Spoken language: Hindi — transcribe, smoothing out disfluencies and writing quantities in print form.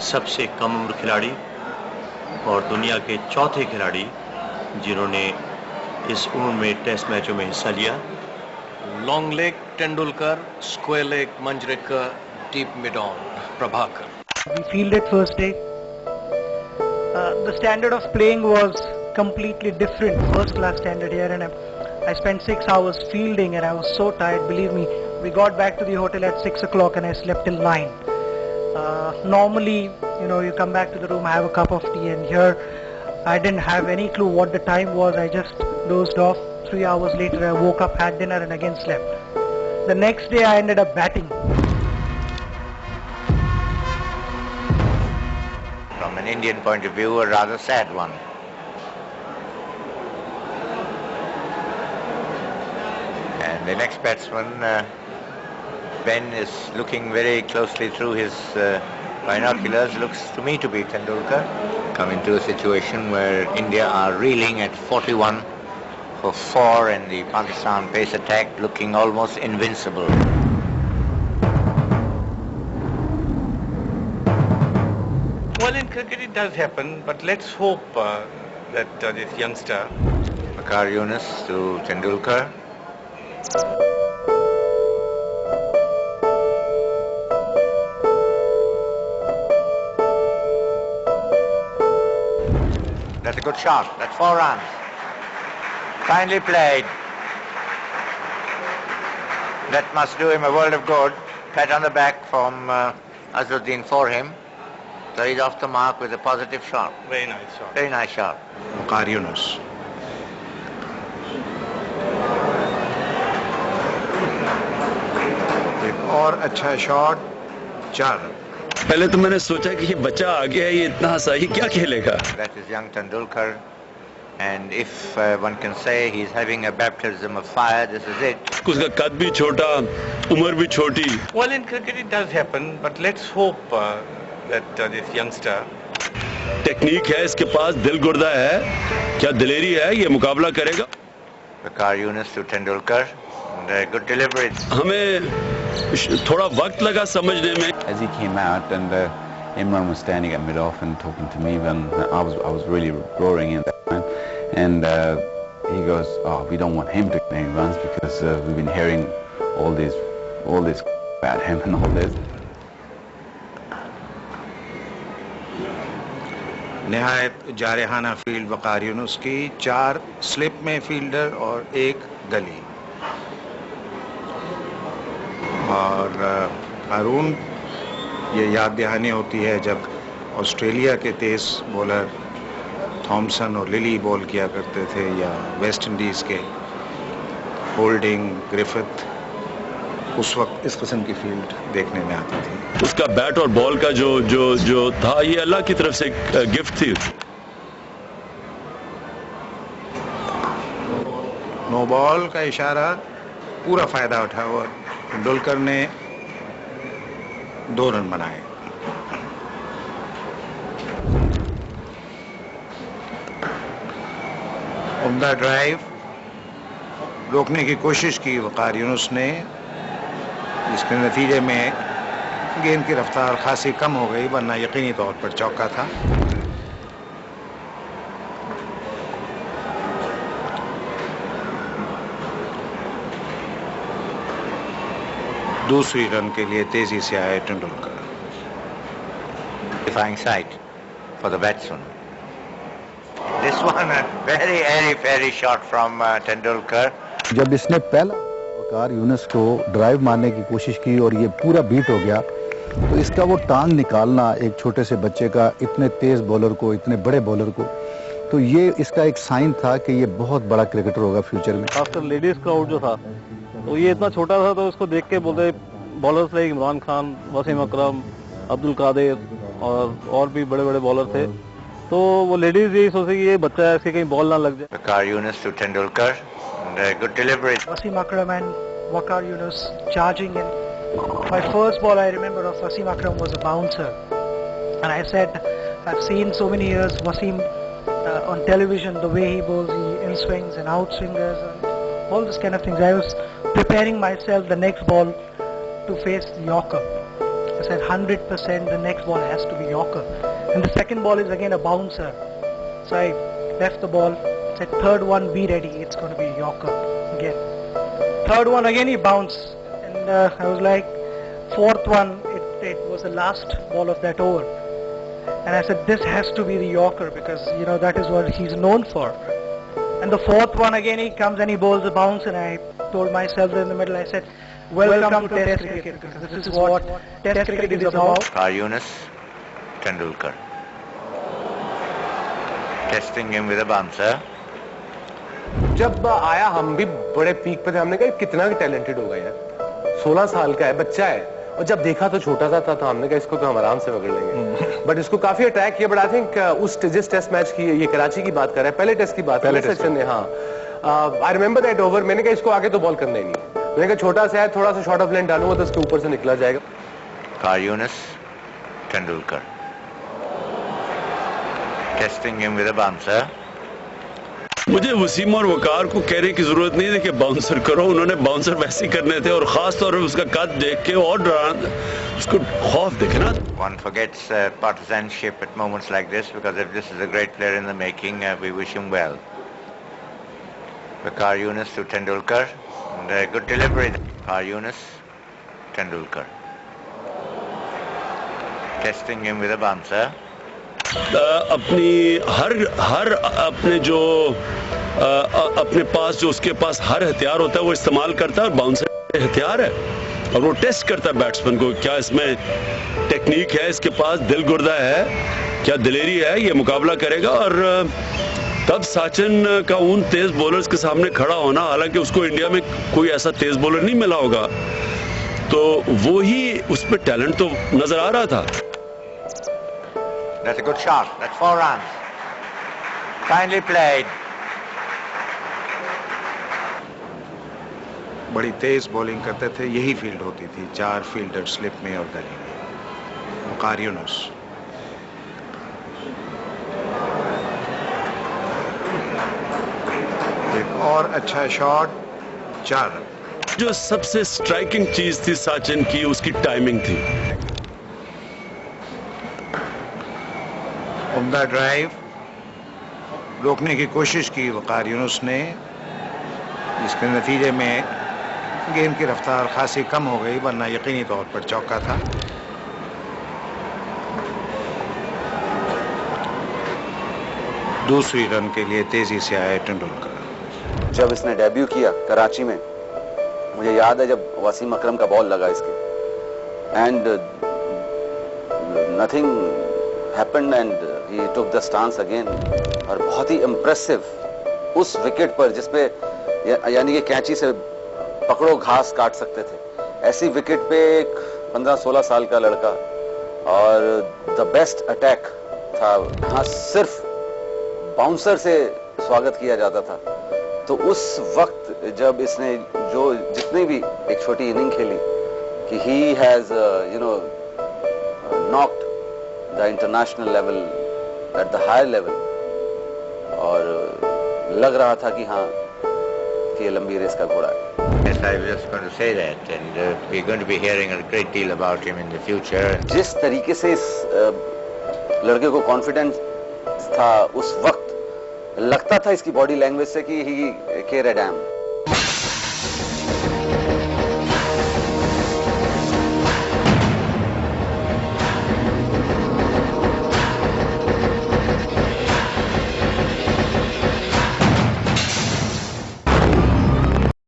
सबसे कम उम्र खिलाड़ी और दुनिया के चौथे खिलाड़ी जिन्होंने इस उम्र में टेस्ट मैचों में हिस्सा लिया। Long leg Tendulkar, square leg Manjrekar, deep mid on Prabhakar. We fielded first day. The standard of playing was completely different, first class standard here, and I spent 6 hours fielding and I was so tired, believe me. We got back to the hotel at 6 o'clock and I slept till 9. Normally, you come back to the room, have a cup of tea, and here I didn't have any clue what the time was. I just dozed off. 3 hours later I woke up, had dinner and again slept. The next day I ended up batting. From an Indian point of view, a rather sad one. And the next batsman, Ben, is looking very closely through his binoculars. Looks to me to be Tendulkar. Come into a situation where India are reeling at 41 for 4 and the Pakistan pace attack looking almost invincible. Well, in cricket it does happen, but let's hope that this youngster... Waqar Younis to Tendulkar. That's a good shot. That's 4 runs. Finely played. That must do him a world of good. Pat on the back from Azharuddin for him. So he's off the mark with a positive shot. Very nice shot. Very nice shot. Waqar Younis. एक और अच्छा शॉट, 4 रन. पहले तो मैंने सोचा कि ये बच्चा आ गया है, ये इतना सही क्या खेलेगा. That is young Tendulkar, and if one can say he's having a baptism of fire, this is it. उसका कद भी छोटा, उम्र भी छोटी. Well, in cricket it does happen, but let's hope that this youngster... technique है इसके पास, दिल गुर्दा है, क्या दिलेरी है, ये मुकाबला करेगा. Waqar Younis to Tendulkar, and good delivery. हमें थोड़ा वक्त लगा समझने में. As he came out and Imran was standing at mid-off and talking to me when I was really roaring in that time, and he goes, "Oh, we don't want him to get any runs because we've been hearing all this about him and all this." निहायत जारहाना फील्ड वक़ार यूनुस की, 4 स्लिप में फील्डर और 1 गली. और हारून, ये याद दहानी होती है जब ऑस्ट्रेलिया के तेज़ बॉलर थॉमसन और लिली बॉल किया करते थे, या वेस्ट इंडीज़ के होल्डिंग, ग्रिफिथ, उस वक्त इस किस्म की फील्ड देखने में आती थी. उसका बैट और बॉल का जो था, ये अल्लाह की तरफ से गिफ्ट थी. नो बॉल का इशारा पूरा फायदा उठा और तेंदुलकर ने 2 रन बनाए. उम्दा ड्राइव रोकने की कोशिश की वक़ार यूनुस ने, जिसके नतीजे में गेंद की रफ्तार खासी कम हो गई, वरना यकीनी तौर पर चौका था. दूसरी रन के लिए तेजी से आए Tendulkar. Defying sight for the batsman. This one a very airy shot from Tendulkar. जब इसने पहला वक़ार यूनुस को ड्राइव मारने की कोशिश की और ये पूरा बीट हो गया, तो इसका वो टांग निकालना एक छोटे से बच्चे का इतने तेज बॉलर को, इतने बड़े बॉलर को, तो ये इसका एक साइन था कि ये बहुत बड़ा क्रिकेटर होगा फ्यूचर में. खासकर लेडीज क्राउड जो था, तो ये इतना छोटा था, तो उसको देख के बोलते बॉलर्स लाइक इमरान खान, वसीम अकरम, अब्दुल कादिर और भी बड़े बड़े बॉलर थे, तो वो लेडीज यही सोचे कि ये बच्चा है, इसके कहीं बॉल ना लग जाए. Waqar Younis to Tendulkar, and good delivery. Wasim Akram and Waqar Younis charging in. My first ball I remember of Wasim Akram was a bouncer, and I said, I've seen so many years Wasim on television, the way he bowls, he in swings and out swingers and all this kind of things. I was preparing myself the next ball to face Yorker. I said 100% the next ball has to be Yorker. And the second ball is again a bouncer. So I left the ball, said third one be ready, it's going to be Yorker again. Third one again he bounced. And I was like, fourth one, it was the last ball of that over. And I said this has to be the Yorker because you know that is what he's known for. And the fourth one again he comes and he bowls a bounce, and I told myself in the middle, I said, welcome to Test cricket, because this is what Test cricket is about. Yunus Tendulkar. Testing him with a bouncer. जब आया हम भी बड़े पीक पे थे, हमने कहा कितना टैलेंटेड होगा यार, 16 साल का है, बच्चा है, और जब देखा तो छोटा सा था, तो हमने कहा इसको तो हम आराम से पकड़ लेंगे, बट इसको काफी अटैक किया। बट आई थिंक उस जिस टेस्ट मैच की ये कराची की बात कर रहा है, पहले टेस्ट की बात कर रहा है सचिन ने, हाँ आई रिमेंबर दैट ओवर, मैंने कहा इसको आगे तो बॉल करना ही नहीं, मैंने कहा छोटा सा है, थोड़ा सा शॉर्ट ऑफ लेन डालूंगा तो उसके ऊपर से निकला जाएगा। Yunus Tendulkar. Testing him with a bouncer. मुझे वसीम और वकार को कहने की जरूरत नहीं है कि बाउंसर करो, उन्होंने बाउंसर वैसे ही करने थे, और खास तौर पे उसका कद देख के और डराना, उसको खौफ देखे ना। One forgets partisanship at moments like this, because if this is a great player in the making, we wish him well. Waqar Younis to Tendulkar, and a good delivery. Waqar Younis, Tendulkar. Testing him with a bouncer. अपनी हर अपने जो अपने पास जो उसके पास हर हथियार होता है वो इस्तेमाल करता है, और बाउंसर हथियार है, और वो टेस्ट करता है बैट्समैन को, क्या इसमें टेक्निक है, इसके पास दिल गुर्दा है, क्या दिलेरी है, ये मुकाबला करेगा। और तब सचिन का उन तेज बॉलर्स के सामने खड़ा होना, हालांकि उसको इंडिया में कोई ऐसा तेज बॉलर नहीं मिला होगा, तो वो ही उस पर टैलेंट तो नजर आ रहा था। That's a good shot. That's 4 runs. Finely played. बड़ी तेज बॉलिंग करते थे, यही फील्ड होती थी, 4 फील्डर स्लिप में और गली में। वकार यूनुस। एक और अच्छा शॉट, 4 रन। जो सबसे स्ट्राइकिंग चीज थी सचिन की, उसकी टाइमिंग थी। उम्दा ड्राइव रोकने की कोशिश की वकार यूनुस ने, जिसके नतीजे में गेंद की रफ्तार खासी कम हो गई, वरना यकीनी तौर पर चौका था। दूसरी रन के लिए तेजी से आए तेंदुलकर। जब इसने डेब्यू किया कराची में, मुझे याद है जब वसीम अकरम का बॉल लगा इसके, and nothing happened and he took the stance again, और बहुत ही इम्प्रेसिव उस विकेट पर जिसपे यानी कि कैंची से पकड़ो घास काट सकते थे, ऐसी विकेट पे एक 15-16 साल का लड़का, और द बेस्ट अटैक था। हाँ, सिर्फ बाउंसर से स्वागत किया जाता था। तो उस वक्त जब इसने जो जितनी भी एक छोटी इनिंग खेली कि he has knocked the international level at the higher level, और लग रहा था कि हाँ कि ये लंबी रेस का घोड़ा है। Yes, I was just going to say that, and we're going to be hearing a great deal about him in the future. जिस तरीके से इस लड़के को कॉन्फिडेंस था उस वक्त, लगता था इसकी बॉडी लैंग्वेज से कि ही केयर अ डैम।